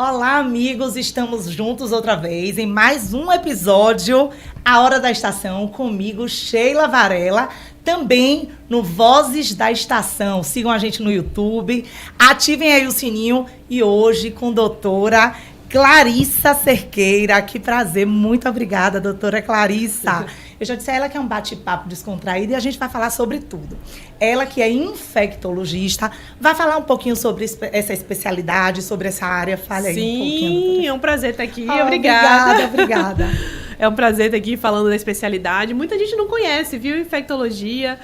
Olá, amigos, estamos juntos outra vez em mais um episódio, A Hora da Estação, comigo, Sheila Varela, também no Vozes da Estação. Sigam a gente no YouTube, ativem aí o sininho e hoje com doutora Clarissa Cerqueira. Que prazer, muito obrigada, doutora Clarissa. Eu já disse a ela que é um bate-papo descontraído e a gente vai falar sobre tudo. Ela, que é infectologista, vai falar um pouquinho sobre essa especialidade, sobre essa área. Fale aí um pouquinho. Sim, é um prazer estar aqui. Obrigada. Obrigada. É um prazer estar aqui falando da especialidade. Muita gente não conhece, viu? Infectologia.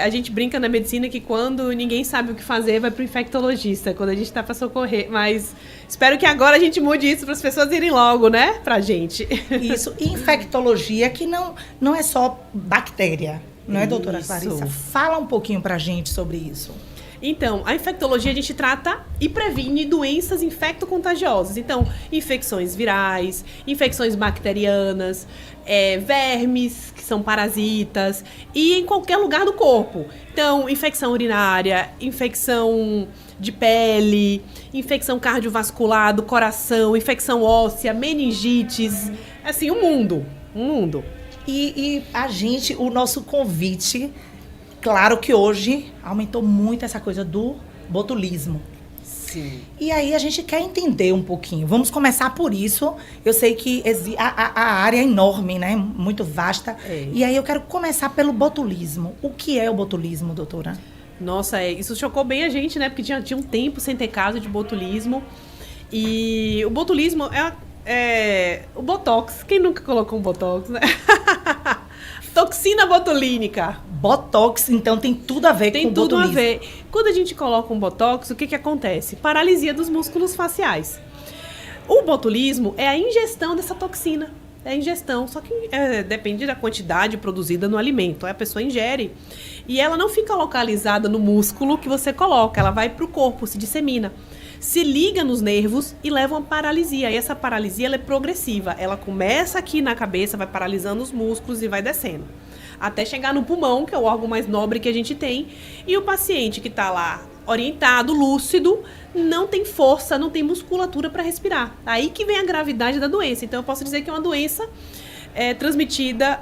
A gente brinca na medicina que quando ninguém sabe o que fazer, vai pro infectologista, quando a gente tá para socorrer. Mas espero que agora a gente mude isso para as pessoas irem logo, né? Pra gente. Isso, infectologia que não é só bactéria, não é, doutora Clarissa? Fala um pouquinho pra gente sobre isso. Então, a infectologia a gente trata e previne doenças infectocontagiosas. Então, infecções virais, infecções bacterianas, vermes, que são parasitas, e em qualquer lugar do corpo. Então, infecção urinária, infecção de pele, infecção cardiovascular do coração, infecção óssea, meningites, assim, o mundo. E o nosso convite... Claro que hoje aumentou muito essa coisa do botulismo. Sim. E aí a gente quer entender um pouquinho. Vamos começar por isso. Eu sei que a área é enorme, né? Muito vasta. E aí eu quero começar pelo botulismo. O que é o botulismo, doutora? Nossa, isso chocou bem a gente, né? Porque tinha um tempo sem ter caso de botulismo. E o botulismo é o botox. Quem nunca colocou um botox, né? Toxina botulínica. Botox, então, tem tudo a ver com o botulismo. Tem tudo a ver. Quando a gente coloca um botox, o que acontece? Paralisia dos músculos faciais. O botulismo é a ingestão dessa toxina. É a ingestão, só que depende da quantidade produzida no alimento. Aí a pessoa ingere e ela não fica localizada no músculo que você coloca. Ela vai para o corpo, se dissemina. Se liga nos nervos e leva uma paralisia. E essa paralisia ela é progressiva. Ela começa aqui na cabeça, vai paralisando os músculos e vai descendo. Até chegar no pulmão, que é o órgão mais nobre que a gente tem. E o paciente que está lá orientado, lúcido, não tem força, não tem musculatura para respirar. Aí que vem a gravidade da doença. Então eu posso dizer que é uma doença transmitida,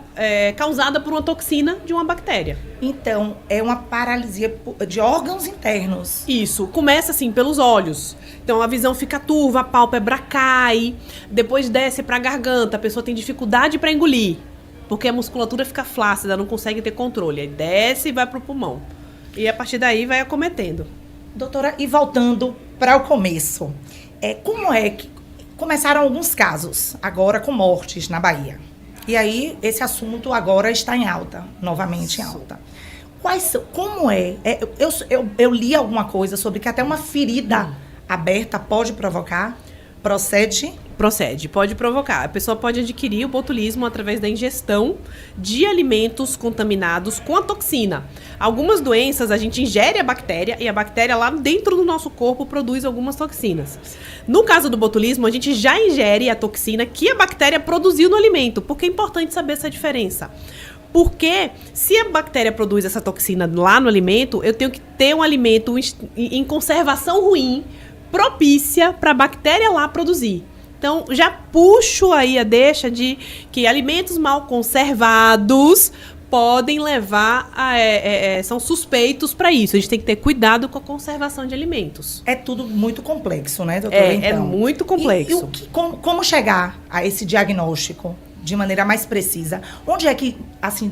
causada por uma toxina de uma bactéria. Então, é uma paralisia de órgãos internos. Isso, começa assim pelos olhos. Então a visão fica turva, a pálpebra cai, depois desce para a garganta, a pessoa tem dificuldade para engolir, porque a musculatura fica flácida, não consegue ter controle. Aí desce e vai para o pulmão. E a partir daí vai acometendo. Doutora, e voltando para o começo, como é que começaram alguns casos, agora com mortes na Bahia? E aí, esse assunto agora está em alta, novamente em alta. Como é? Eu li alguma coisa sobre que até uma ferida aberta pode provocar? Procede? Procede, pode provocar. A pessoa pode adquirir o botulismo através da ingestão de alimentos contaminados com a toxina. Algumas doenças a gente ingere a bactéria e a bactéria lá dentro do nosso corpo produz algumas toxinas. No caso do botulismo, a gente já ingere a toxina que a bactéria produziu no alimento, porque é importante saber essa diferença. Porque se a bactéria produz essa toxina lá no alimento, eu tenho que ter um alimento em conservação ruim, propícia para a bactéria lá produzir. Então, já puxo aí a deixa de que alimentos mal conservados podem levar são suspeitos para isso. A gente tem que ter cuidado com a conservação de alimentos. É tudo muito complexo, né, doutora? É muito complexo. Como chegar a esse diagnóstico de maneira mais precisa? Onde é que, assim,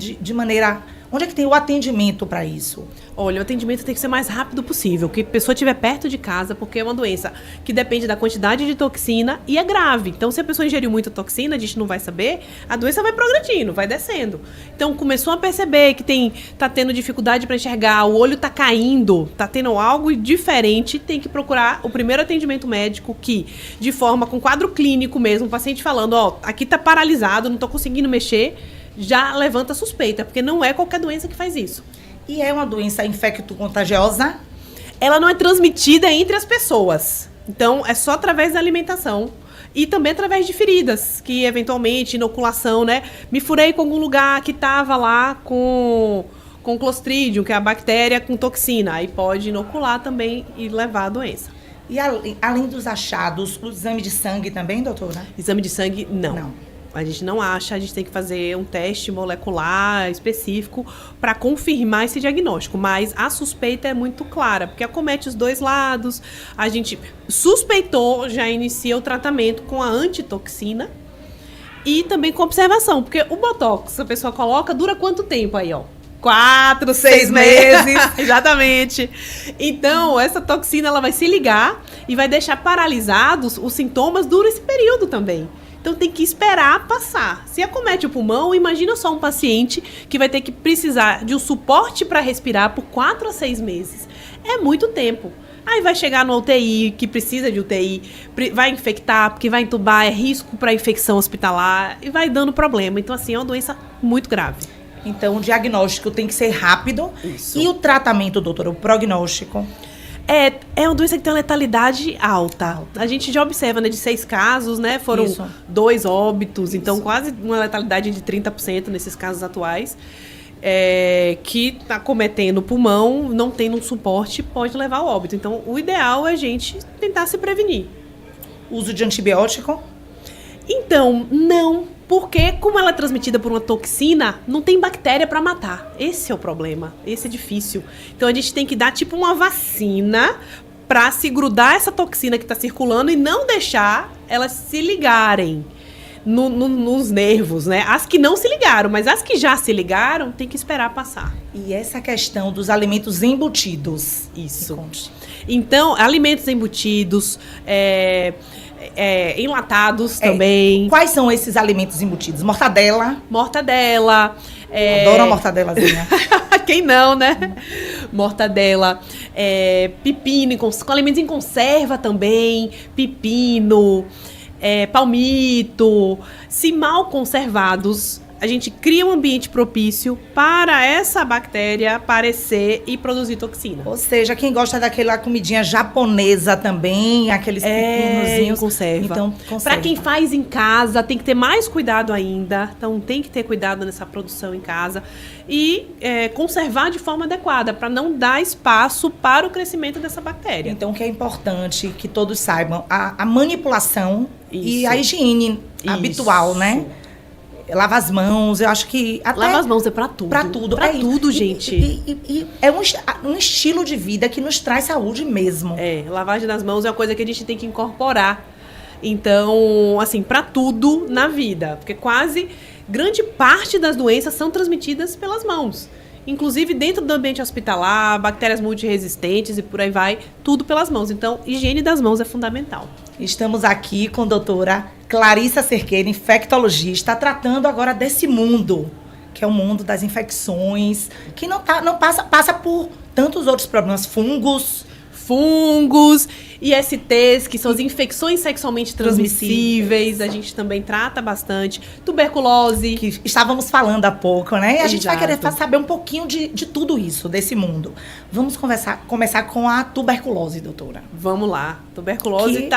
onde é que tem o atendimento para isso? Olha, o atendimento tem que ser o mais rápido possível, que a pessoa estiver perto de casa, porque é uma doença que depende da quantidade de toxina e é grave. Então, se a pessoa ingeriu muita toxina, a gente não vai saber, a doença vai progredindo, vai descendo. Então, começou a perceber que tá tendo dificuldade para enxergar, o olho tá caindo, tá tendo algo diferente, tem que procurar o primeiro atendimento médico que, de forma com quadro clínico mesmo, o paciente falando, aqui tá paralisado, não tô conseguindo mexer, já levanta suspeita, porque não é qualquer doença que faz isso. E é uma doença infecto-contagiosa? Ela não é transmitida entre as pessoas. Então, é só através da alimentação e também através de feridas, que eventualmente, inoculação, né? Me furei com algum lugar que estava lá com Clostridium, que é a bactéria com toxina. Aí pode inocular também e levar a doença. E além dos achados, o exame de sangue também, doutora? Exame de sangue, não. A gente não acha, a gente tem que fazer um teste molecular específico para confirmar esse diagnóstico. Mas a suspeita é muito clara, porque acomete os dois lados. A gente suspeitou, já inicia o tratamento com a antitoxina e também com observação, porque o Botox, a pessoa coloca, dura quanto tempo aí, ó? 4, 6 meses. Exatamente. Então, essa toxina ela vai se ligar e vai deixar paralisados os sintomas durante esse período também. Então, tem que esperar passar. Se acomete o pulmão, imagina só um paciente que vai ter que precisar de um suporte para respirar por 4 a 6 meses. É muito tempo. Aí vai chegar no UTI, que precisa de UTI, vai infectar, porque vai entubar, é risco para infecção hospitalar e vai dando problema. Então, assim, é uma doença muito grave. Então, o diagnóstico tem que ser rápido. Isso. E o tratamento, doutora, o prognóstico? É uma doença que tem uma letalidade alta. A gente já observa, né, de 6 casos, né? Foram 2 óbitos. Então, quase uma letalidade de 30% nesses casos atuais. Que está cometendo o pulmão, não tendo um suporte, pode levar ao óbito. Então, o ideal é a gente tentar se prevenir. Uso de antibiótico? Então, não. Porque, como ela é transmitida por uma toxina, não tem bactéria para matar. Esse é o problema. Esse é difícil. Então, a gente tem que dar tipo uma vacina para se grudar essa toxina que está circulando e não deixar elas se ligarem nos nervos, né? As que não se ligaram, mas as que já se ligaram, tem que esperar passar. E essa questão dos alimentos embutidos? Isso. Então, alimentos embutidos, enlatados também. Quais são esses alimentos embutidos? Mortadela? Mortadela. Adoro a mortadelazinha. Quem não, né? Mortadela. Pepino, com alimentos em conserva também. Pepino. Palmito. Se mal conservados, a gente cria um ambiente propício para essa bactéria aparecer e produzir toxina. Ou seja, quem gosta daquela comidinha japonesa também, aqueles pepinozinhos. Conserva. Então, conserva. Para quem faz em casa, tem que ter mais cuidado ainda. Então, tem que ter cuidado nessa produção em casa. E conservar de forma adequada, para não dar espaço para o crescimento dessa bactéria. Então, o que é importante que todos saibam, a manipulação e a higiene habitual, né? Lava as mãos, eu acho que... Lava as mãos é pra tudo. Pra tudo. Pra tudo, gente. E é um estilo de vida que nos traz saúde mesmo. Lavagem das mãos é uma coisa que a gente tem que incorporar. Então, assim, pra tudo na vida. Porque grande parte das doenças são transmitidas pelas mãos. Inclusive dentro do ambiente hospitalar, bactérias multiresistentes e por aí vai, tudo pelas mãos. Então, higiene das mãos é fundamental. Estamos aqui com a doutora Clarissa Cerqueira, infectologista, tratando agora desse mundo, que é o mundo das infecções, que não passa por tantos outros problemas, fungos, ISTs, que são as infecções sexualmente transmissíveis, a gente também trata bastante, tuberculose, que estávamos falando há pouco, né? E a gente vai querer saber um pouquinho de tudo isso, desse mundo. Vamos começar com a tuberculose, doutora. Vamos lá. Tuberculose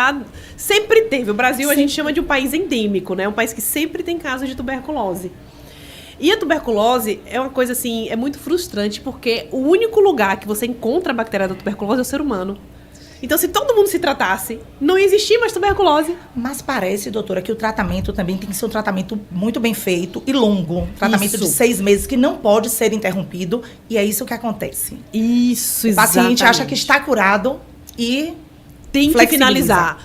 sempre teve. O Brasil a gente chama de um país endêmico, né? Um país que sempre tem casos de tuberculose. E a tuberculose é uma coisa assim, é muito frustrante, porque o único lugar que você encontra a bactéria da tuberculose é o ser humano. Então, se todo mundo se tratasse, não ia existir mais tuberculose. Mas parece, doutora, que o tratamento também tem que ser um tratamento muito bem feito e longo. Tratamento de 6 meses, que não pode ser interrompido. E é isso que acontece. Isso, exatamente. O paciente acha que está curado e tem que finalizar.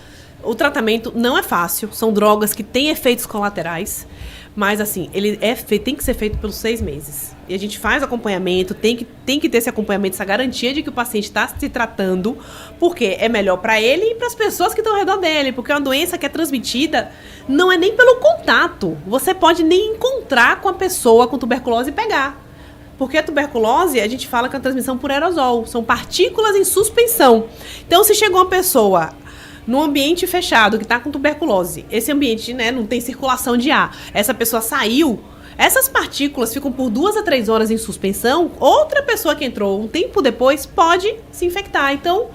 O tratamento não é fácil. São drogas que têm efeitos colaterais. Mas, assim, ele tem que ser feito pelos 6 meses. E a gente faz acompanhamento, tem que ter esse acompanhamento, essa garantia de que o paciente está se tratando, porque é melhor para ele e para as pessoas que estão ao redor dele. Porque é uma doença que é transmitida, não é nem pelo contato. Você pode nem encontrar com a pessoa com tuberculose e pegar. Porque a tuberculose, a gente fala que é uma transmissão por aerosol. São partículas em suspensão. Então, se chegou uma pessoa num ambiente fechado, que está com tuberculose, esse ambiente, né, não tem circulação de ar, essa pessoa saiu, essas partículas ficam por 2 a 3 horas em suspensão, outra pessoa que entrou um tempo depois pode se infectar. Então,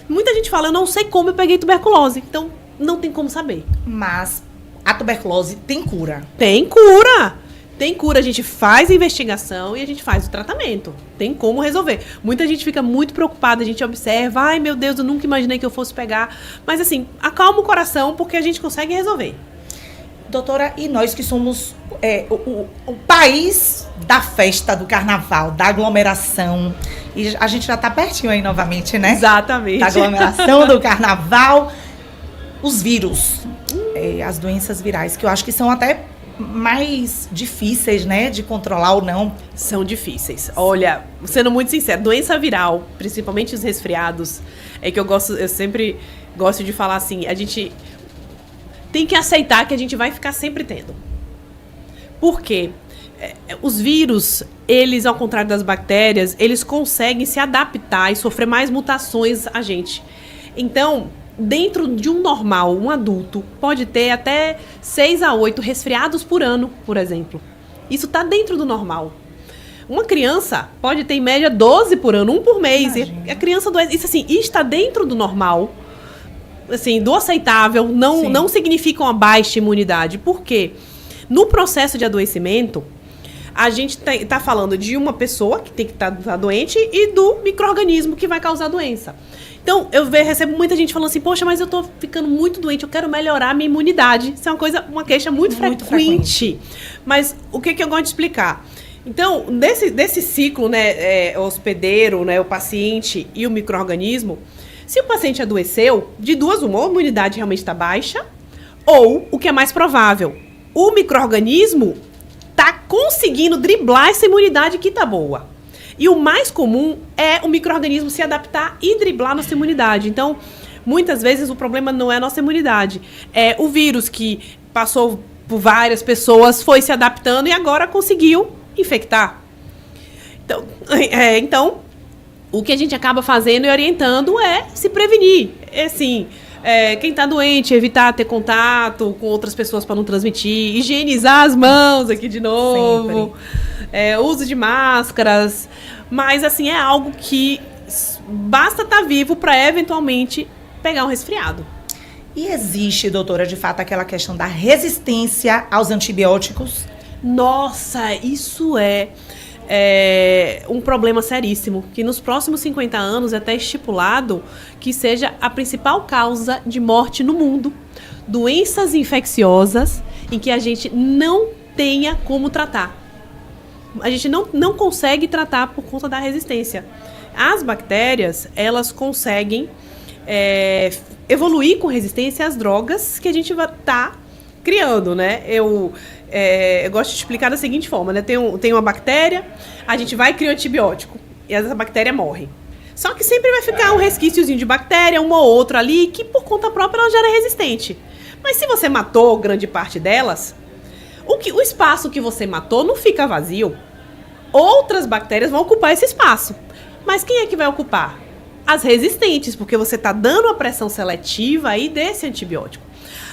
muita gente fala, eu não sei como eu peguei tuberculose. Então, não tem como saber. Mas a tuberculose tem cura? Tem cura! Tem cura, a gente faz a investigação e a gente faz o tratamento. Tem como resolver. Muita gente fica muito preocupada, a gente observa, ai meu Deus, eu nunca imaginei que eu fosse pegar. Mas assim, acalma o coração porque a gente consegue resolver. Doutora, e nós que somos o país da festa do carnaval, da aglomeração, e a gente já está pertinho aí novamente, né? Exatamente. Da aglomeração, do carnaval, os vírus, as doenças virais, que eu acho que são até mais difíceis, né, de controlar ou não. São difíceis. Olha, sendo muito sincero, doença viral, principalmente os resfriados, é que eu sempre gosto de falar assim, a gente tem que aceitar que a gente vai ficar sempre tendo. Por quê? Os vírus, eles, ao contrário das bactérias, eles conseguem se adaptar e sofrer mais mutações a gente. Então, dentro de um normal, um adulto pode ter até 6 a 8 resfriados por ano, por exemplo. Isso está dentro do normal. Uma criança pode ter, em média, 12 por ano, 1 por mês. E a criança doente. Isso, assim, está dentro do normal, assim, do aceitável, não significa uma baixa imunidade. Por quê? No processo de adoecimento, a gente está falando de uma pessoa que tem que estar doente e do micro-organismo que vai causar a doença. Então, eu recebo muita gente falando assim, poxa, mas eu tô ficando muito doente, eu quero melhorar a minha imunidade. Isso é uma queixa muito frequente. Mas o que eu gosto de explicar? Então, desse ciclo, né, hospedeiro, né, o paciente e o micro-organismo, se o paciente adoeceu, de duas uma, ou a imunidade realmente está baixa, ou, o que é mais provável, o micro-organismo está conseguindo driblar essa imunidade que está boa. E o mais comum é o micro-organismo se adaptar e driblar nossa imunidade. Então, muitas vezes o problema não é a nossa imunidade. É o vírus que passou por várias pessoas, foi se adaptando e agora conseguiu infectar. Então, o que a gente acaba fazendo e orientando é se prevenir. Quem está doente, evitar ter contato com outras pessoas para não transmitir, higienizar as mãos aqui de novo. Uso de máscaras, mas assim, é algo que basta estar vivo para eventualmente pegar um resfriado. E existe, doutora, de fato, aquela questão da resistência aos antibióticos? Nossa, isso é um problema seríssimo, que nos próximos 50 anos é até estipulado que seja a principal causa de morte no mundo. Doenças infecciosas em que a gente não tenha como tratar. A gente não consegue tratar por conta da resistência. As bactérias, elas conseguem evoluir com resistência às drogas que a gente vai estar criando, né? Eu gosto de explicar da seguinte forma, né? Tem uma bactéria, a gente vai criar um antibiótico e essa bactéria morre. Só que sempre vai ficar um resquíciozinho de bactéria, uma ou outra ali, que por conta própria ela já era resistente. Mas se você matou grande parte delas, o espaço que você matou não fica vazio. Outras bactérias vão ocupar esse espaço. Mas quem é que vai ocupar? As resistentes, porque você está dando a pressão seletiva aí desse antibiótico.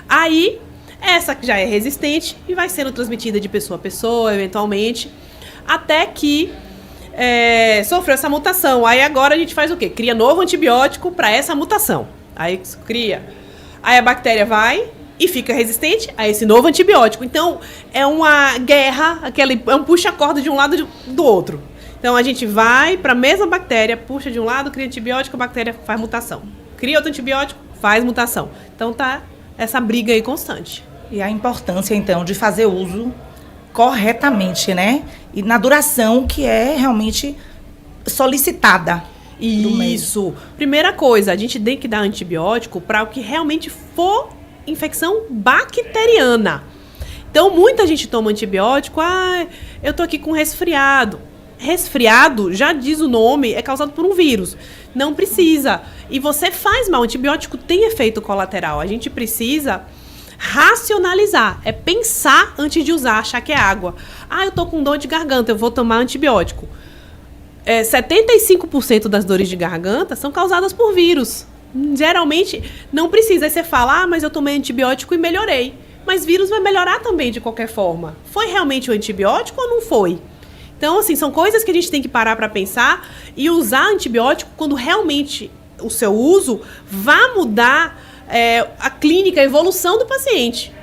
Aí, essa que já é resistente e vai sendo transmitida de pessoa a pessoa, eventualmente, até que sofreu essa mutação. Aí agora a gente faz o quê? Cria novo antibiótico para essa mutação. Aí a bactéria vai e fica resistente a esse novo antibiótico. Então, é uma guerra, é um puxa-corda de um lado do outro. Então, a gente vai para a mesma bactéria, puxa de um lado, cria antibiótico, a bactéria faz mutação. Cria outro antibiótico, faz mutação. Então, tá essa briga aí constante. E a importância, então, de fazer uso corretamente, né? E na duração que é realmente solicitada. Isso. Primeira coisa, a gente tem que dar antibiótico para o que realmente for infecção bacteriana. Então, muita gente toma antibiótico, eu tô aqui com resfriado. Resfriado, já diz o nome, é causado por um vírus. Não precisa. E você faz mal, o antibiótico tem efeito colateral. A gente precisa racionalizar, é pensar antes de usar, achar que é água. Eu tô com dor de garganta, eu vou tomar antibiótico. 75% das dores de garganta são causadas por vírus. Geralmente não precisa. Aí você fala, mas eu tomei antibiótico e melhorei. Mas vírus vai melhorar também de qualquer forma. Foi realmente o antibiótico ou não foi? Então, assim, são coisas que a gente tem que parar para pensar e usar antibiótico quando realmente o seu uso vai mudar a clínica, a evolução do paciente.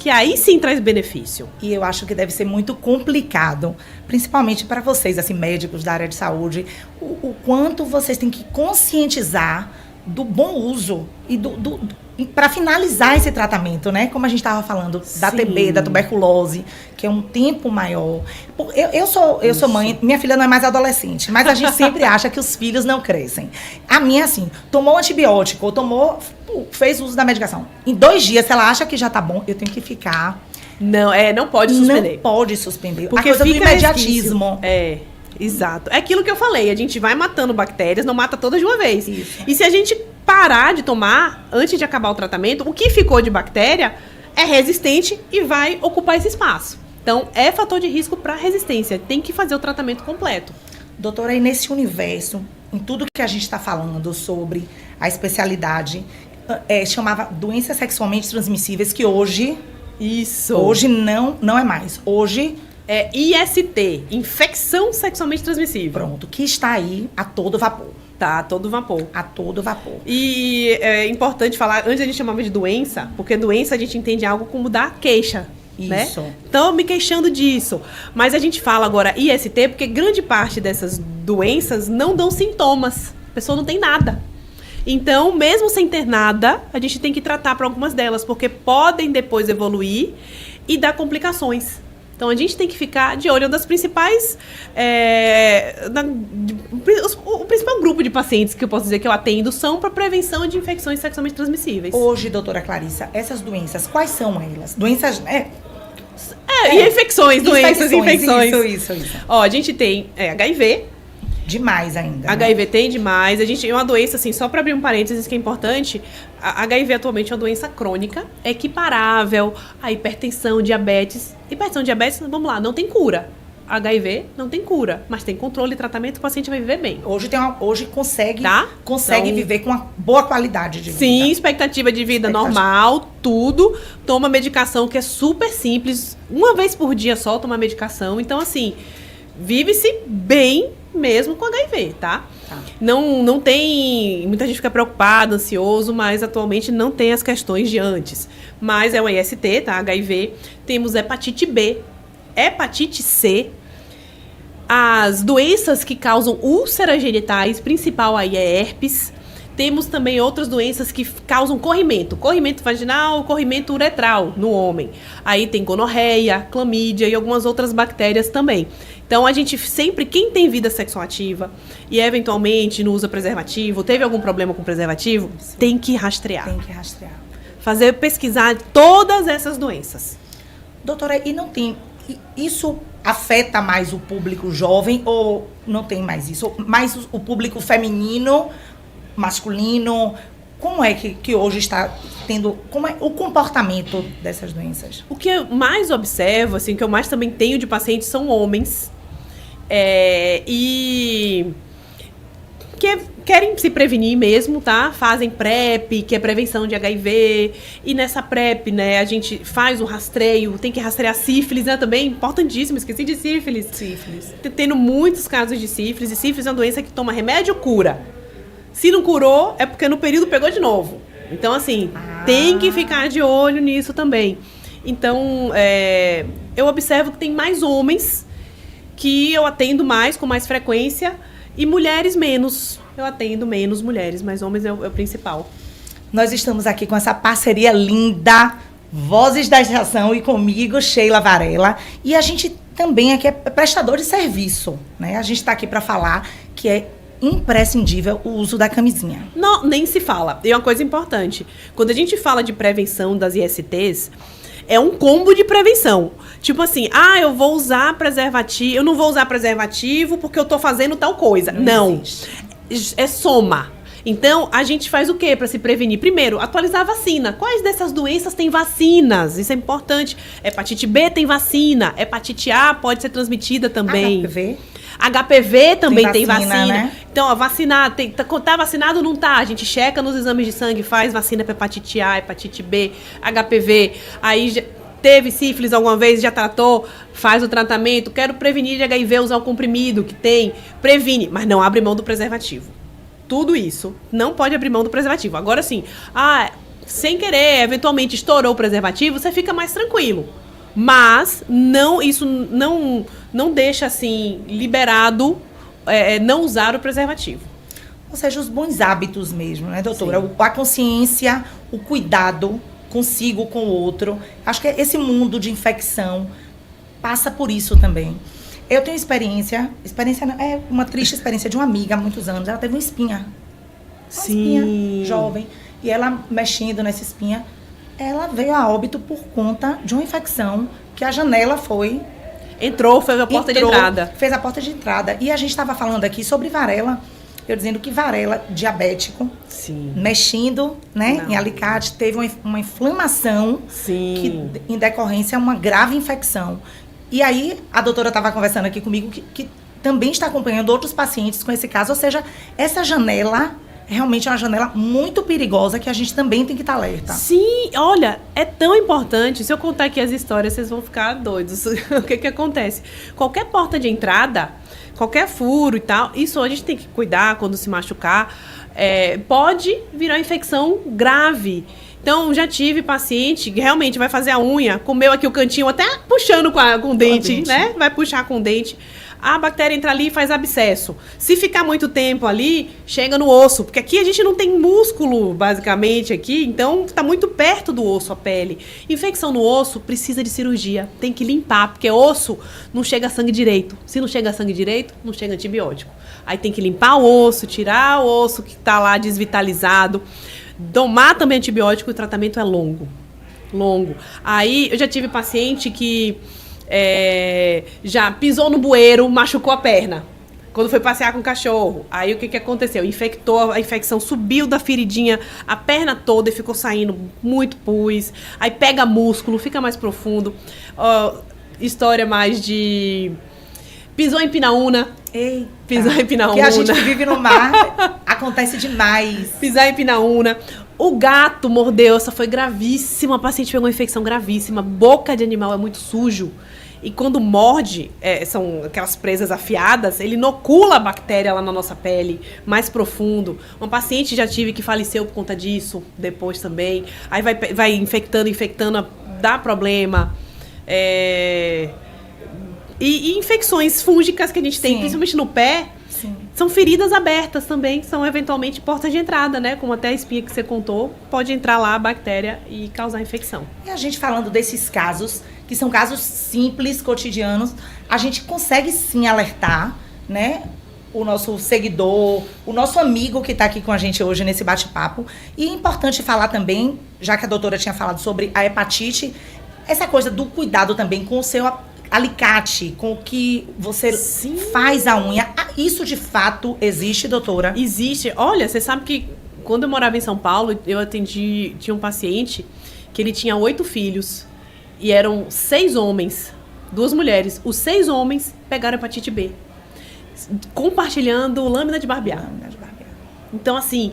que aí sim traz benefício. E eu acho que deve ser muito complicado, principalmente para vocês, assim, médicos da área de saúde, o quanto vocês têm que conscientizar do bom uso e para finalizar esse tratamento, né? Como a gente estava falando da Sim. TB, da tuberculose, que é um tempo maior. Eu sou mãe, minha filha não é mais adolescente, mas a gente sempre acha que os filhos não crescem. A minha, assim, tomou antibiótico, ou fez uso da medicação. Em 2 dias, se ela acha que já tá bom, eu tenho que ficar. Não pode suspender. Não pode suspender. Porque a coisa do fica imediatismo. Exato. É aquilo que eu falei, a gente vai matando bactérias, não mata todas de uma vez. Isso. E se a gente parar de tomar antes de acabar o tratamento, o que ficou de bactéria é resistente e vai ocupar esse espaço. Então, é fator de risco para resistência. Tem que fazer o tratamento completo. Doutora, e nesse universo, em tudo que a gente está falando sobre a especialidade, chamava doenças sexualmente transmissíveis, que hoje não é mais. Hoje é IST, infecção sexualmente transmissível. Pronto, que está aí a todo vapor. Tá, a todo vapor. A todo vapor. E é importante falar, antes a gente chamava de doença, porque doença a gente entende algo como dar queixa. Isso. Né? Então, me queixando disso. Mas a gente fala agora IST porque grande parte dessas doenças não dão sintomas. A pessoa não tem nada. Então, mesmo sem ter nada, a gente tem que tratar para algumas delas, porque podem depois evoluir e dar complicações. Então, a gente tem que ficar de olho das principais... o principal grupo de pacientes que eu posso dizer que eu atendo são para prevenção de infecções sexualmente transmissíveis. Hoje, doutora Clarissa, essas doenças, quais são elas? Doenças... E infecções, doenças, infecções. Isso. Ó, a gente tem HIV. Demais ainda. HIV tem demais. A gente tem uma doença, assim, só para abrir um parênteses que é importante, a HIV atualmente é uma doença crônica, equiparável à hipertensão, diabetes. Hipertensão, diabetes, vamos lá, não tem cura. HIV não tem cura, mas tem controle e tratamento que o paciente vai viver bem. Hoje consegue Então, viver com uma boa qualidade de vida. Sim, expectativa de vida normal, tudo. Toma medicação que é super simples. Uma vez por dia só toma medicação. Então, assim, vive-se bem mesmo com HIV, tá? Não tem... Muita gente fica preocupada, ansioso, mas atualmente não tem as questões de antes. Mas é o IST, tá? HIV. Temos hepatite B, hepatite C. As doenças que causam úlceras genitais, principal aí é herpes. Temos também outras doenças que causam corrimento vaginal, corrimento uretral no homem. Aí tem gonorreia, clamídia e algumas outras bactérias também. Então, a gente sempre, quem tem vida sexual ativa e eventualmente não usa preservativo, teve algum problema com preservativo, tem que rastrear. Pesquisar todas essas doenças. Doutora, e não tem... Isso afeta mais o público jovem ou não tem mais isso? Mais o público feminino, masculino? Como é que hoje está tendo... Como é o comportamento dessas doenças? O que eu mais observo, assim, que eu mais também tenho de pacientes são homens. E que querem se prevenir mesmo, tá? Fazem PrEP, que é prevenção de HIV. E nessa PrEP, né, a gente faz um rastreio, tem que rastrear sífilis, né, também, importantíssimo, esqueci de sífilis. Tendo muitos casos de sífilis, e sífilis é uma doença que toma remédio, cura. Se não curou, é porque no período pegou de novo. Então, assim, tem que ficar de olho nisso também. Então, eu observo que tem mais homens que eu atendo mais, com mais frequência, e mulheres menos. Eu atendo menos mulheres, mas homens é o principal. Nós estamos aqui com essa parceria linda, Vozes da Estação, e comigo, Sheila Varela. E a gente também aqui é prestador de serviço, né? A gente está aqui para falar que é imprescindível o uso da camisinha. Não, nem se fala. E uma coisa importante, quando a gente fala de prevenção das ISTs, é um combo de prevenção. Tipo assim, eu vou usar preservativo, eu não vou usar preservativo porque eu tô fazendo tal coisa. Não. É soma. Então, a gente faz o quê para se prevenir? Primeiro, atualizar a vacina. Quais dessas doenças têm vacinas? Isso é importante. Hepatite B tem vacina. Hepatite A pode ser transmitida também. HPV também tem vacina. Né? Então, vacinar, tá vacinado ou não tá? A gente checa nos exames de sangue, faz vacina para hepatite A, hepatite B, HPV. Aí teve sífilis alguma vez, já tratou, faz o tratamento. Quero prevenir de HIV, usar o comprimido que tem. Previne, mas não abre mão do preservativo. Tudo isso, não pode abrir mão do preservativo. Agora sim, sem querer, eventualmente estourou o preservativo, você fica mais tranquilo. Mas isso não deixa, assim, liberado não usar o preservativo. Ou seja, os bons hábitos mesmo, né, doutora? A consciência, o cuidado consigo, com o outro. Acho que esse mundo de infecção passa por isso também. Eu tenho experiência é uma triste experiência de uma amiga há muitos anos. Ela teve uma espinha. Espinha jovem. E ela mexendo nessa espinha, ela veio a óbito por conta de uma infecção que a janela foi... Fez a porta de entrada. Fez a porta de entrada. E a gente estava falando aqui sobre varela, eu dizendo que varela, diabético, mexendo, né, em alicate, teve uma inflamação que, em decorrência, uma grave infecção. E aí, a doutora estava conversando aqui comigo que também está acompanhando outros pacientes com esse caso. Ou seja, essa janela realmente é uma janela muito perigosa que a gente também tem que estar alerta. Sim, olha, é tão importante. Se eu contar aqui as histórias, vocês vão ficar doidos. O que acontece? Qualquer porta de entrada, qualquer furo e tal, isso a gente tem que cuidar quando se machucar. Pode virar infecção grave. Então, já tive paciente que realmente vai fazer a unha, comeu aqui o cantinho, até puxando com o dente, né? Vai puxar com o dente. A bactéria entra ali e faz abscesso. Se ficar muito tempo ali, chega no osso. Porque aqui a gente não tem músculo, basicamente, aqui. Então, está muito perto do osso a pele. Infecção no osso precisa de cirurgia. Tem que limpar, porque osso não chega sangue direito. Se não chega sangue direito, não chega antibiótico. Aí tem que limpar o osso, tirar o osso que está lá desvitalizado. Tomar também antibiótico, o tratamento é longo. Aí, eu já tive paciente que já pisou no bueiro, machucou a perna. Quando foi passear com o cachorro. Aí, o que aconteceu? A infecção subiu da feridinha a perna toda e ficou saindo muito pus. Aí, pega músculo, fica mais profundo. História mais de... Pisou em pinaúna. Eita, pisar em pinaúna. Que a gente que vive no mar, acontece demais. Pisar em pinaúna. O gato mordeu, essa foi gravíssima. A paciente pegou uma infecção gravíssima. Boca de animal é muito sujo. E quando morde, são aquelas presas afiadas, ele inocula a bactéria lá na nossa pele, mais profundo. Uma paciente já tive que faleceu por conta disso, depois também. Aí vai infectando, dá problema. E infecções fúngicas que a gente tem, principalmente no pé, são feridas abertas também, são eventualmente portas de entrada, né? Como até a espinha que você contou, pode entrar lá a bactéria e causar infecção. E a gente falando desses casos, que são casos simples, cotidianos, a gente consegue sim alertar, né? O nosso seguidor, o nosso amigo que está aqui com a gente hoje nesse bate-papo. E é importante falar também, já que a doutora tinha falado sobre a hepatite, essa coisa do cuidado também com o seu alicate, com o que você faz a unha. Isso de fato existe, doutora? Existe. Olha, você sabe que quando eu morava em São Paulo, tinha um paciente que ele tinha 8 filhos e eram 6 homens, 2 mulheres. Os 6 homens pegaram hepatite B, compartilhando lâmina de barbear. Então, assim,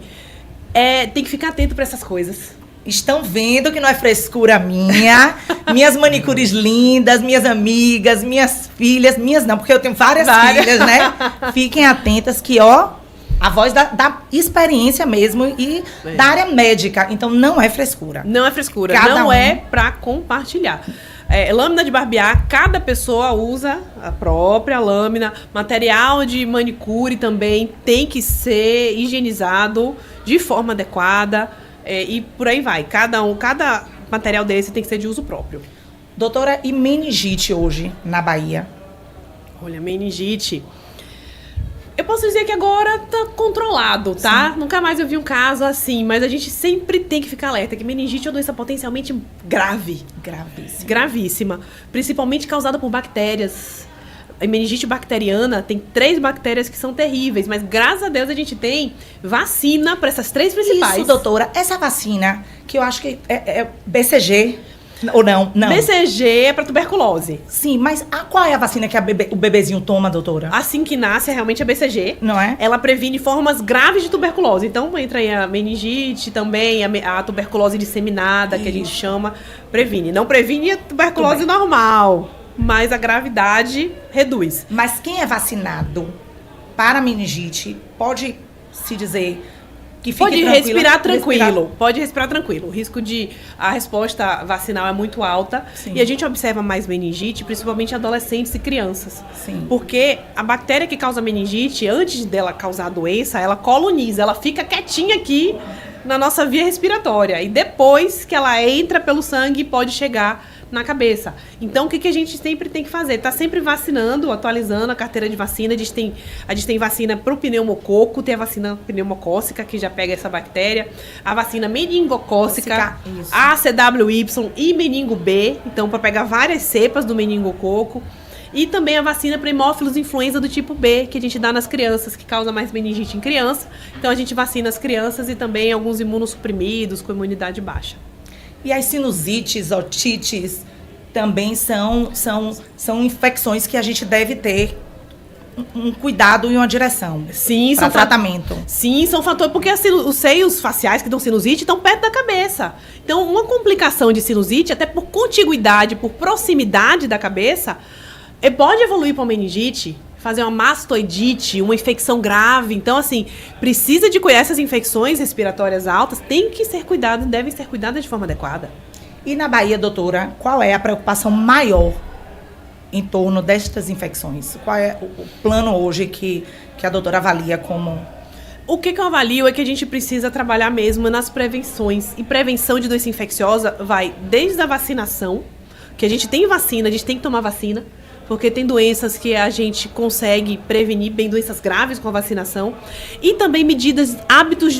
tem que ficar atento para essas coisas. Estão vendo que não é frescura minha, minhas manicures lindas, minhas amigas, minhas filhas, minhas não, porque eu tenho várias filhas, né? Fiquem atentas que, a voz da experiência mesmo e da área médica. Então, não é frescura. Não é frescura, não é para compartilhar. Lâmina de barbear, cada pessoa usa a própria lâmina. Material de manicure também tem que ser higienizado de forma adequada. E por aí vai. Cada material desse tem que ser de uso próprio. Doutora, e meningite hoje na Bahia? Olha, meningite... Eu posso dizer que agora tá controlado, tá? Sim. Nunca mais eu vi um caso assim, mas a gente sempre tem que ficar alerta que meningite é uma doença potencialmente grave. Gravíssima. Principalmente causada por bactérias. A meningite bacteriana tem 3 bactérias que são terríveis, mas graças a Deus a gente tem vacina para essas 3 principais. Isso, doutora, essa vacina, que eu acho que é BCG, ou não? BCG é para tuberculose. Sim, mas qual é a vacina que o bebezinho toma, doutora? Assim que nasce, realmente é BCG. Não é? Ela previne formas graves de tuberculose. Então, entra aí a meningite também, a tuberculose disseminada, que a gente chama, previne. Não previne a tuberculose normal, mas a gravidade reduz. Mas quem é vacinado para meningite pode se dizer que fique Pode tranquila, respirar tranquilo. Pode respirar tranquilo. O risco de a resposta vacinal é muito alta. Sim. E a gente observa mais meningite, principalmente em adolescentes e crianças. Sim. Porque a bactéria que causa meningite, antes dela causar a doença, ela coloniza, ela fica quietinha aqui na nossa via respiratória. E depois que ela entra pelo sangue, pode chegar na cabeça. Então, o que a gente sempre tem que fazer? Tá sempre vacinando, atualizando a carteira de vacina. A gente tem vacina para o pneumococo, tem a vacina pneumocócica, que já pega essa bactéria, a vacina meningocócica, a CWY e meningo B, então para pegar várias cepas do meningococo. E também a vacina para hemófilos influenza do tipo B, que a gente dá nas crianças, que causa mais meningite em criança. Então, a gente vacina as crianças e também alguns imunossuprimidos com imunidade baixa. E as sinusites, otites, também são infecções que a gente deve ter um cuidado e uma direção. Sim, para tratamento. Sim, são fatores, porque os seios faciais que dão sinusite estão perto da cabeça. Então, uma complicação de sinusite, até por contiguidade, por proximidade da cabeça, pode evoluir para uma meningite, fazer uma mastoidite, uma infecção grave. Então, assim, precisa de cuidar. Essas infecções respiratórias altas têm que ser cuidadas, devem ser cuidadas de forma adequada. E na Bahia, doutora, qual é a preocupação maior em torno destas infecções? Qual é o plano hoje que a doutora avalia como... O que eu avalio é que a gente precisa trabalhar mesmo nas prevenções. E prevenção de doença infecciosa vai desde a vacinação, que a gente tem vacina, a gente tem que tomar vacina, porque tem doenças que a gente consegue prevenir bem, doenças graves com a vacinação. E também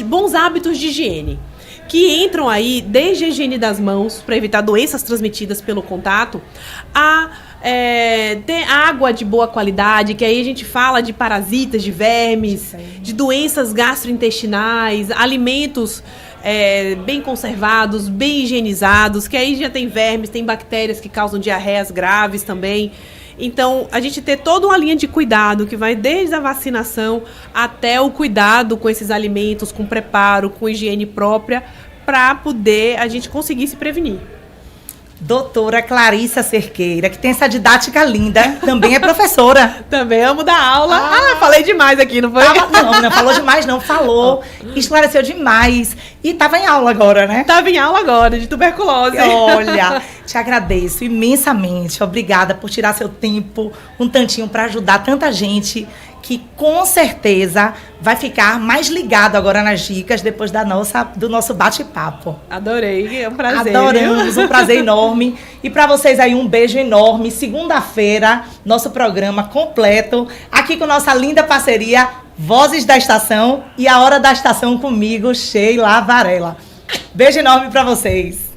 bons hábitos de higiene, que entram aí desde a higiene das mãos, para evitar doenças transmitidas pelo contato, ter água de boa qualidade, que aí a gente fala de parasitas, de vermes, de doenças gastrointestinais, alimentos bem conservados, bem higienizados, que aí já tem vermes, tem bactérias que causam diarreias graves também. Então, a gente ter toda uma linha de cuidado que vai desde a vacinação até o cuidado com esses alimentos, com preparo, com higiene própria, para poder a gente conseguir se prevenir. Doutora Clarissa Cerqueira, que tem essa didática linda, também é professora. Também amo dar aula. Falei demais aqui, não foi? Não falou demais não, falou, esclareceu demais. E estava em aula agora, né? Estava em aula agora, de tuberculose. Olha, te agradeço imensamente, obrigada por tirar seu tempo, um tantinho para ajudar tanta gente que com certeza vai ficar mais ligado agora nas dicas depois do nosso bate-papo. Adorei, é um prazer. Adoramos, um prazer enorme. E para vocês aí, um beijo enorme. Segunda-feira, nosso programa completo, aqui com nossa linda parceria Vozes da Estação e a Hora da Estação comigo, Sheila Varela. Beijo enorme para vocês.